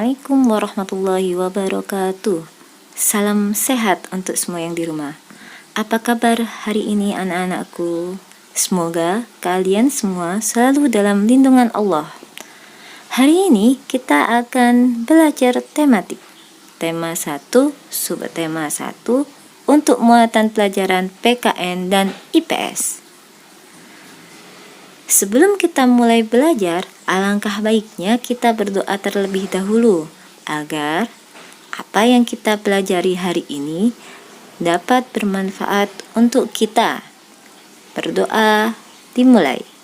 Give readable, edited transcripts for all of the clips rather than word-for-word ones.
Assalamualaikum warahmatullahi wabarakatuh. Salam sehat untuk semua yang di rumah. Apa kabar hari ini anak-anakku? Semoga kalian semua selalu dalam lindungan Allah. Hari ini kita akan belajar tematik. Tema 1, subtema 1 untuk muatan pelajaran PKN dan IPS. Sebelum kita mulai belajar, alangkah baiknya kita berdoa terlebih dahulu agar apa yang kita pelajari hari ini dapat bermanfaat untuk kita. Berdoa dimulai.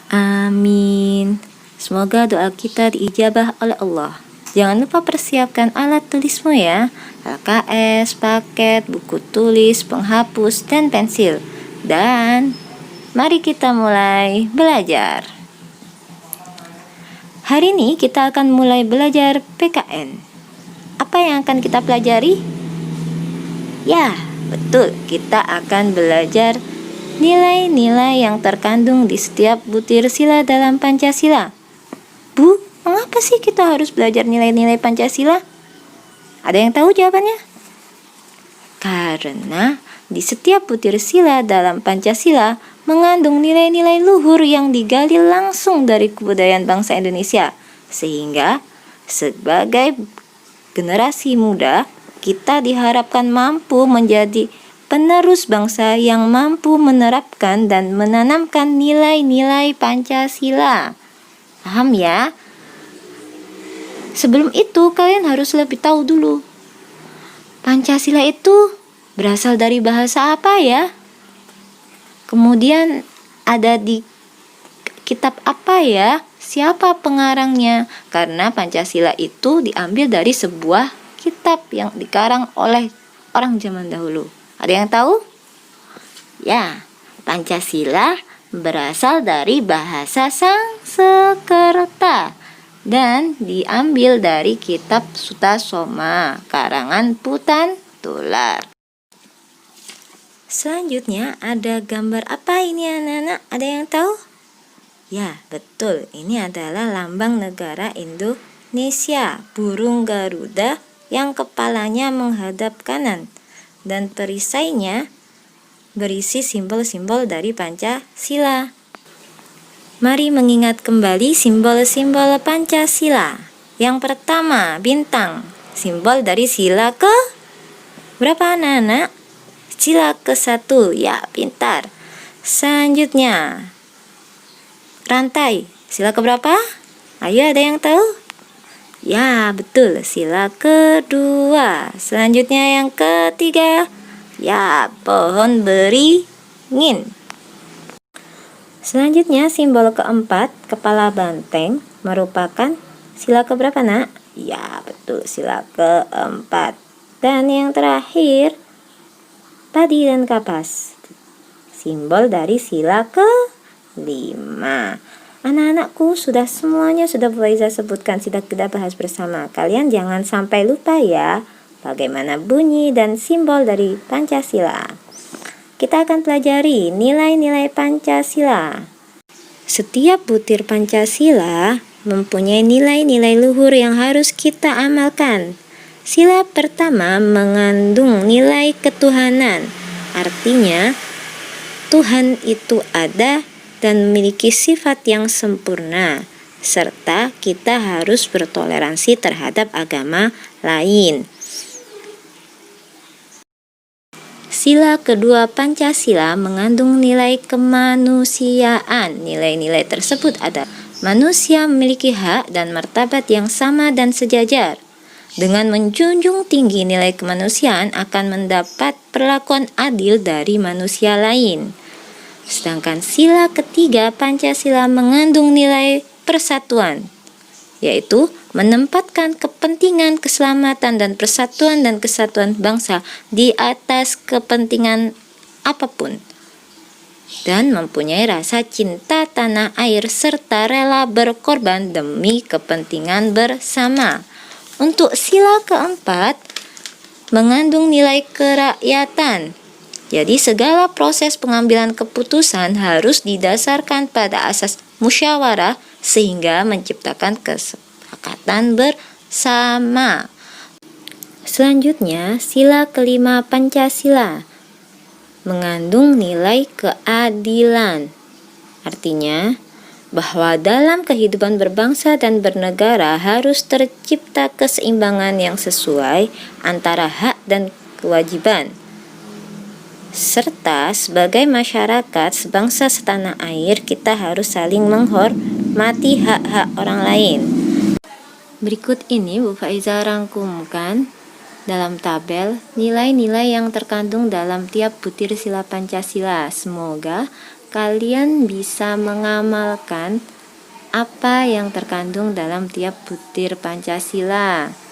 Amin. Semoga doa kita diijabah oleh Allah. Jangan lupa persiapkan alat tulismu ya. LKS, paket, buku tulis, penghapus, dan pensil. Dan mari kita mulai belajar. Hari ini kita akan mulai belajar PKN. Apa yang akan kita pelajari? Ya, betul. Kita akan belajar nilai-nilai yang terkandung di setiap butir sila dalam Pancasila. Bu, mengapa sih kita harus belajar nilai-nilai Pancasila? Ada yang tahu jawabannya? Karena di setiap butir sila dalam Pancasila mengandung nilai-nilai luhur yang digali langsung dari kebudayaan bangsa Indonesia. Sehingga sebagai generasi muda, kita diharapkan mampu menjadi penerus bangsa yang mampu menerapkan dan menanamkan nilai-nilai Pancasila. Paham ya? Sebelum itu, kalian harus lebih tahu dulu. Pancasila itu berasal dari bahasa apa ya? Kemudian ada di kitab apa ya? Siapa pengarangnya? Karena Pancasila itu diambil dari sebuah kitab yang dikarang oleh orang zaman dahulu. Ada yang tahu? Ya, Pancasila berasal dari bahasa Sanskerta dan diambil dari kitab Sutasoma karangan Putan Tular. Selanjutnya ada gambar apa ini anak-anak? Ada yang tahu? Ya, betul. Ini adalah lambang negara Indonesia, burung Garuda yang kepalanya menghadap kanan dan perisainya berisi simbol-simbol dari Pancasila. Mari mengingat kembali simbol-simbol Pancasila. Yang pertama, bintang, simbol dari sila ke berapa anak-anak? Sila ke-1, ya pintar. Selanjutnya, rantai, sila ke berapa? Ayo, ada yang tahu? Ya, betul, sila kedua. Selanjutnya yang ketiga, ya, pohon beringin. Selanjutnya simbol keempat, kepala banteng, merupakan sila keberapa nak? Ya, betul, sila keempat. Dan yang terakhir, padi dan kapas, simbol dari sila ke-5. Anak-anakku, semuanya sudah Faiza sebutkan, sudah kita bahas bersama. Kalian jangan sampai lupa ya bagaimana bunyi dan simbol dari Pancasila. Kita akan pelajari nilai-nilai Pancasila. Setiap butir Pancasila mempunyai nilai-nilai luhur yang harus kita amalkan. Sila pertama mengandung nilai ketuhanan. Artinya, Tuhan itu ada dan memiliki sifat yang sempurna, serta kita harus bertoleransi terhadap agama lain. Sila kedua Pancasila mengandung nilai kemanusiaan. Nilai-nilai tersebut ada manusia memiliki hak dan martabat yang sama dan sejajar. Dengan menjunjung tinggi nilai kemanusiaan akan mendapat perlakuan adil dari manusia lain. Sedangkan sila ketiga Pancasila mengandung nilai persatuan, yaitu menempatkan kepentingan keselamatan dan persatuan dan kesatuan bangsa di atas kepentingan apapun. dan mempunyai rasa cinta tanah air serta rela berkorban demi kepentingan bersama. Untuk sila keempat, mengandung nilai kerakyatan. Jadi segala proses pengambilan keputusan harus didasarkan pada asas musyawarah sehingga menciptakan kesepakatan bersama. Selanjutnya, sila kelima Pancasila mengandung nilai keadilan. Artinya, bahwa dalam kehidupan berbangsa dan bernegara harus tercipta keseimbangan yang sesuai antara hak dan kewajiban. Serta sebagai masyarakat sebangsa setanah air, kita harus saling menghormati hak-hak orang lain. Berikut ini Bu Faiza rangkumkan dalam tabel nilai-nilai yang terkandung dalam tiap butir sila Pancasila. Semoga kalian bisa mengamalkan apa yang terkandung dalam tiap butir Pancasila.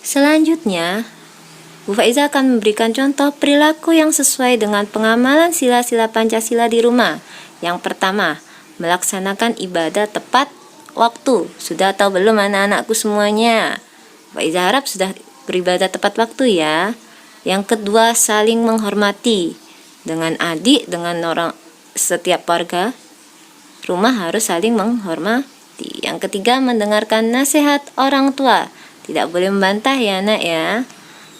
Selanjutnya, Bu Faiza akan memberikan contoh perilaku yang sesuai dengan pengamalan sila-sila Pancasila di rumah. Yang pertama, melaksanakan ibadah tepat waktu. Sudah tahu belum anak-anakku semuanya? Bu Faiza harap sudah beribadah tepat waktu ya. Yang kedua, saling menghormati. Dengan adik, dengan orang setiap warga rumah harus saling menghormati. Yang ketiga, mendengarkan nasihat orang tua. Tidak boleh membantah ya nak ya.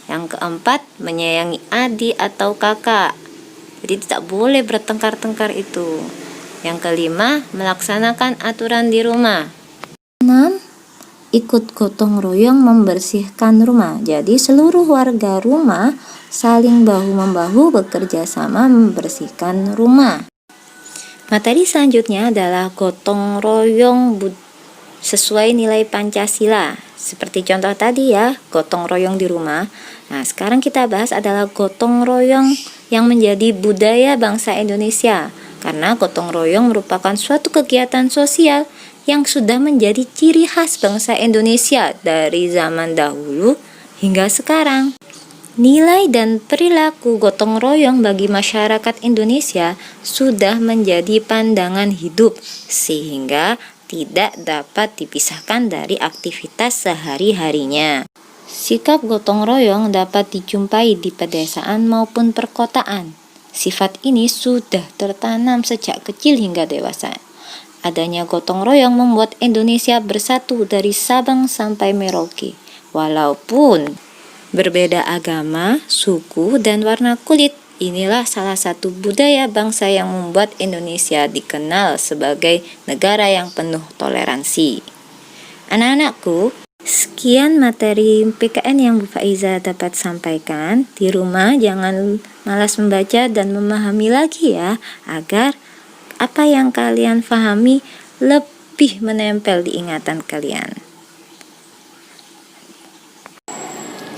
Yang keempat, menyayangi adik atau kakak. Jadi tidak boleh bertengkar-tengkar itu. Yang kelima, melaksanakan aturan di rumah. 6. Ikut gotong royong membersihkan rumah. Jadi seluruh warga rumah saling bahu-membahu bekerja sama membersihkan rumah. Materi selanjutnya adalah gotong royong sesuai nilai Pancasila. Seperti contoh tadi ya, gotong royong di rumah. Nah, sekarang kita bahas adalah gotong royong yang menjadi budaya bangsa Indonesia. Karena gotong royong merupakan suatu kegiatan sosial yang sudah menjadi ciri khas bangsa Indonesia dari zaman dahulu hingga sekarang. Nilai dan perilaku gotong royong bagi masyarakat Indonesia sudah menjadi pandangan hidup sehingga tidak dapat dipisahkan dari aktivitas sehari-harinya. Sikap gotong royong dapat dijumpai di pedesaan maupun perkotaan. Sifat ini sudah tertanam sejak kecil hingga dewasa. Adanya gotong royong membuat Indonesia bersatu dari Sabang sampai Merauke. Walaupun berbeda agama, suku, dan warna kulit, inilah salah satu budaya bangsa yang membuat Indonesia dikenal sebagai negara yang penuh toleransi. Anak-anakku, sekian materi PKN yang Bu Faiza dapat sampaikan. Di rumah jangan malas membaca dan memahami lagi ya, agar apa yang kalian pahami lebih menempel di ingatan kalian.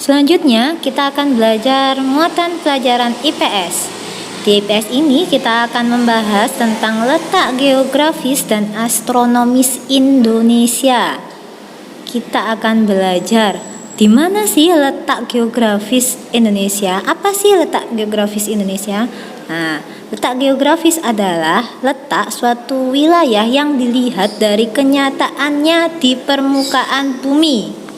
Selanjutnya, kita akan belajar muatan pelajaran IPS. Di IPS ini, kita akan membahas tentang letak geografis dan astronomis Indonesia. Kita akan belajar di mana sih letak geografis Indonesia? Apa sih letak geografis Indonesia? Nah, letak geografis adalah letak suatu wilayah yang dilihat dari kenyataannya di permukaan bumi.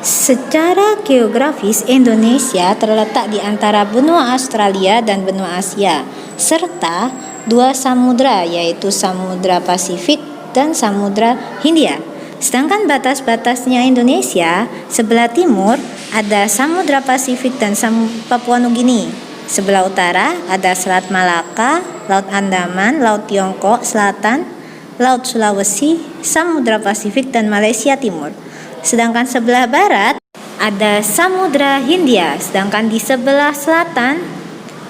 Secara geografis, Indonesia terletak di antara benua Australia dan benua Asia, serta dua samudra, yaitu Samudra Pasifik dan Samudra Hindia. Sedangkan batas-batasnya Indonesia, sebelah timur ada Samudra Pasifik dan Papua Nugini. Sebelah utara ada Selat Malaka, Laut Andaman, Laut Tiongkok Selatan, Laut Sulawesi, Samudra Pasifik, dan Malaysia Timur. Sedangkan sebelah barat ada Samudra Hindia. Sedangkan di sebelah selatan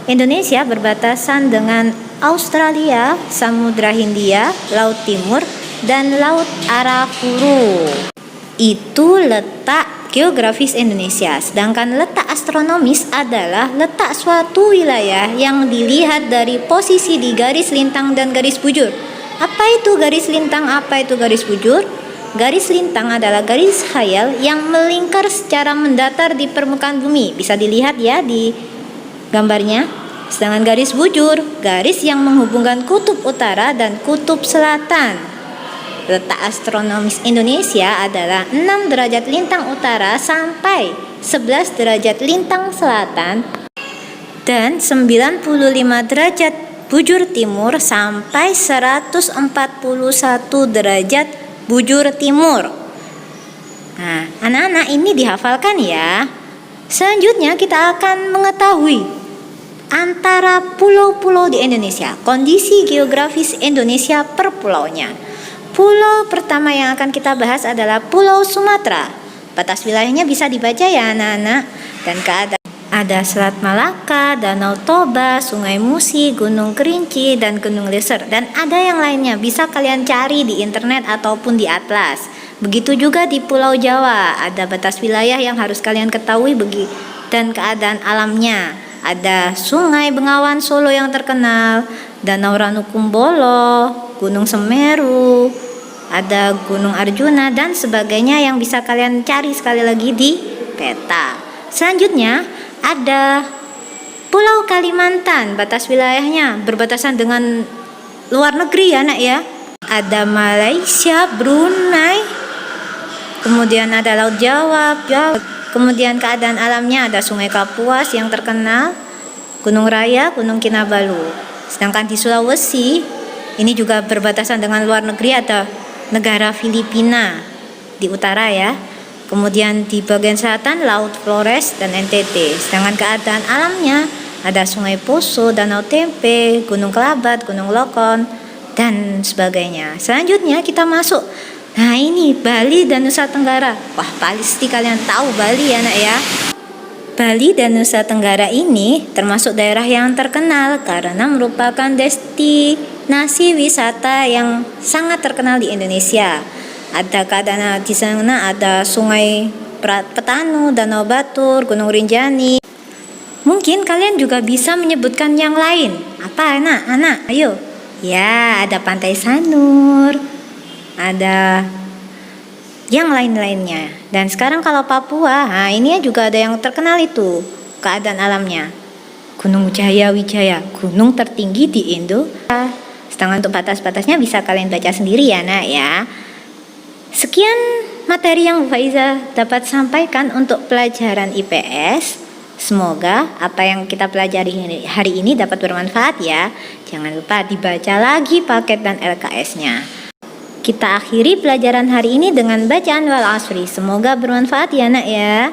Indonesia berbatasan dengan Australia, Samudra Hindia, Laut Timur, dan Laut Arafuru. itu letak geografis Indonesia, sedangkan letak astronomis adalah letak suatu wilayah yang dilihat dari posisi di garis lintang dan garis bujur. Apa itu garis lintang? Apa itu garis bujur? Garis lintang adalah garis khayal yang melingkar secara mendatar di permukaan bumi. Bisa dilihat ya di gambarnya. Sedangkan garis bujur, garis yang menghubungkan kutub utara dan kutub selatan. Letak astronomis Indonesia adalah 6 derajat lintang utara sampai 11 derajat lintang selatan dan 95 derajat bujur timur sampai 141 derajat bujur timur. Nah, anak-anak ini dihafalkan ya. Selanjutnya kita akan mengetahui antara pulau-pulau di Indonesia, kondisi geografis Indonesia per pulaunya. Pulau pertama yang akan kita bahas adalah Pulau Sumatera. Batas wilayahnya bisa dibaca ya anak-anak. Dan keadaan ada Selat Malaka, Danau Toba, Sungai Musi, Gunung Kerinci, dan Gunung Leser. Dan ada yang lainnya, bisa kalian cari di internet ataupun di atlas. Begitu juga di Pulau Jawa, ada batas wilayah yang harus kalian ketahui dan keadaan alamnya. Ada Sungai Bengawan Solo yang terkenal, Danau Ranukumbolo, Gunung Semeru, ada Gunung Arjuna dan sebagainya yang bisa kalian cari sekali lagi di peta. Selanjutnya ada Pulau Kalimantan, batas wilayahnya berbatasan dengan luar negeri ya nak ya. Ada Malaysia, Brunei, kemudian ada Laut Jawa, kemudian keadaan alamnya ada Sungai Kapuas yang terkenal, Gunung Raya, Gunung Kinabalu. Sedangkan di Sulawesi, ini juga berbatasan dengan luar negeri, ada negara Filipina di utara ya. Kemudian di bagian selatan Laut Flores dan NTT. Sedangkan keadaan alamnya ada Sungai Poso, Danau Tempe, Gunung Kelabat, Gunung Lokon, dan sebagainya. Selanjutnya kita masuk. Nah ini Bali dan Nusa Tenggara. Wah pasti kalian tahu Bali ya nak ya. Bali dan Nusa Tenggara ini termasuk daerah yang terkenal karena merupakan destinasi wisata yang sangat terkenal di Indonesia. Ada keadaan di sana ada Sungai Petanu, Danau Batur, Gunung Rinjani. Mungkin kalian juga bisa menyebutkan yang lain. Apa anak? Ayo. Ya, ada Pantai Sanur. Ada yang lain-lainnya. Dan sekarang kalau Papua, nah ini juga ada yang terkenal itu keadaan alamnya. Gunung Jaya Wijaya, gunung tertinggi di Indo. Sedangkan untuk batas-batasnya bisa kalian baca sendiri ya nak ya. Sekian materi yang Bu Faiza dapat sampaikan untuk pelajaran IPS. Semoga apa yang kita pelajari hari ini dapat bermanfaat ya. Jangan lupa dibaca lagi paket dan LKS-nya. Kita akhiri pelajaran hari ini dengan bacaan wal asri. Semoga bermanfaat ya nak ya.